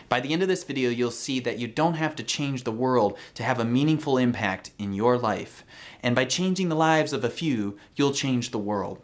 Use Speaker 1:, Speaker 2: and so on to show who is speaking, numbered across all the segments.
Speaker 1: By the end of this video, you'll see that you don't have to change the world to have a meaningful impact in your life. And by changing the lives of a few, you'll change the world.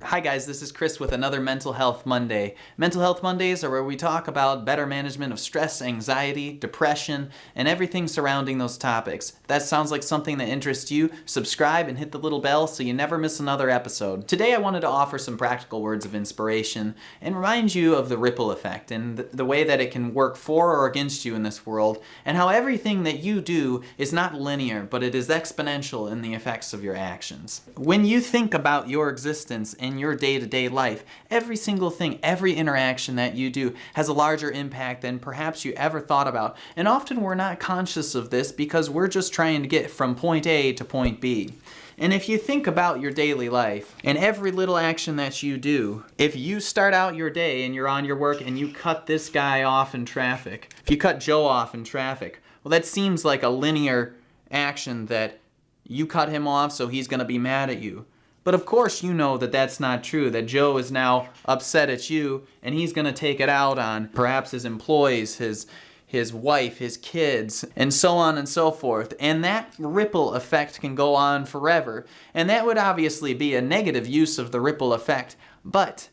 Speaker 1: Hi guys, this is Chris with another Mental Health Monday. Mental Health Mondays are where we talk about better management of stress, anxiety, depression, and everything surrounding those topics. If that sounds like something that interests you, subscribe and hit the little bell so you never miss another episode. Today I wanted to offer some practical words of inspiration and remind you of the ripple effect and the way that it can work for or against you in this world, and how everything that you do is not linear, but it is exponential in the effects of your actions. When you think about your existence and your day-to-day life, every single thing, every interaction that you do has a larger impact than perhaps you ever thought about. And often we're not conscious of this because we're just trying to get from point A to point B. And if you think about your daily life and every little action that you do, if you start out your day and you're on your work and you cut this guy off in traffic, if you cut Joe off in traffic, well, that seems like a linear action that you cut him off so he's going to be mad at you. But of course you know that that's not true, that Joe is now upset at you and he's going to take it out on perhaps his employees, his wife, his kids, and so on and so forth. And that ripple effect can go on forever. And that would obviously be a negative use of the ripple effect, but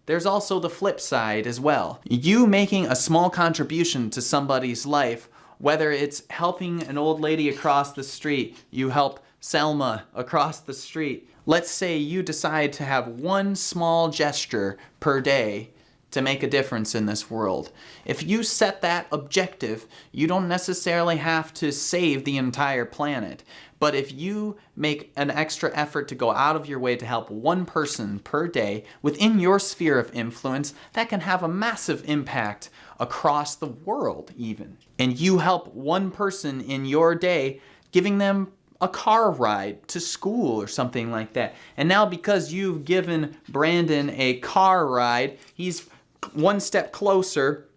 Speaker 1: there's also the flip side as well. You making a small contribution to somebody's life, whether it's helping an old lady across the street, you help Selma across the street. Let's say you decide to have one small gesture per day to make a difference in this world. If you set that objective, you don't necessarily have to save the entire planet. But if you make an extra effort to go out of your way to help one person per day within your sphere of influence, that can have a massive impact across the world even. And you help one person in your day, giving them a car ride to school or something like that. And now because you've given Brandon a car ride, he's one step closer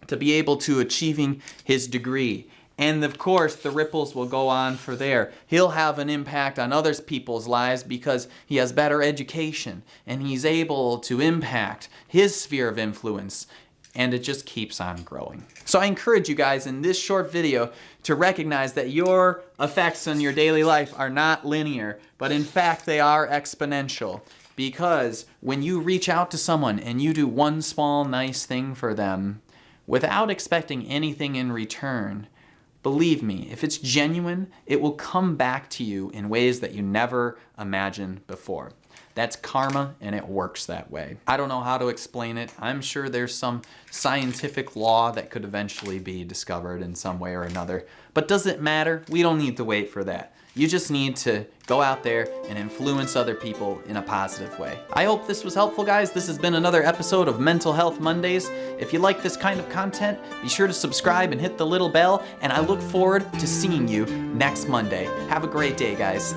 Speaker 1: to be able to achieving his degree. And of course, the ripples will go on for there. He'll have an impact on other people's lives because he has better education and he's able to impact his sphere of influence. And it just keeps on growing. So I encourage you guys in this short video to recognize that your effects on your daily life are not linear, but in fact they are exponential. Because when you reach out to someone and you do one small nice thing for them without expecting anything in return, believe me, if it's genuine, it will come back to you in ways that you never imagined before. That's karma, and it works that way. I don't know how to explain it. I'm sure there's some scientific law that could eventually be discovered in some way or another. But does it matter? We don't need to wait for that. You just need to go out there and influence other people in a positive way. I hope this was helpful, guys. This has been another episode of Mental Health Mondays. If you like this kind of content, be sure to subscribe and hit the little bell, and I look forward to seeing you next Monday. Have a great day, guys.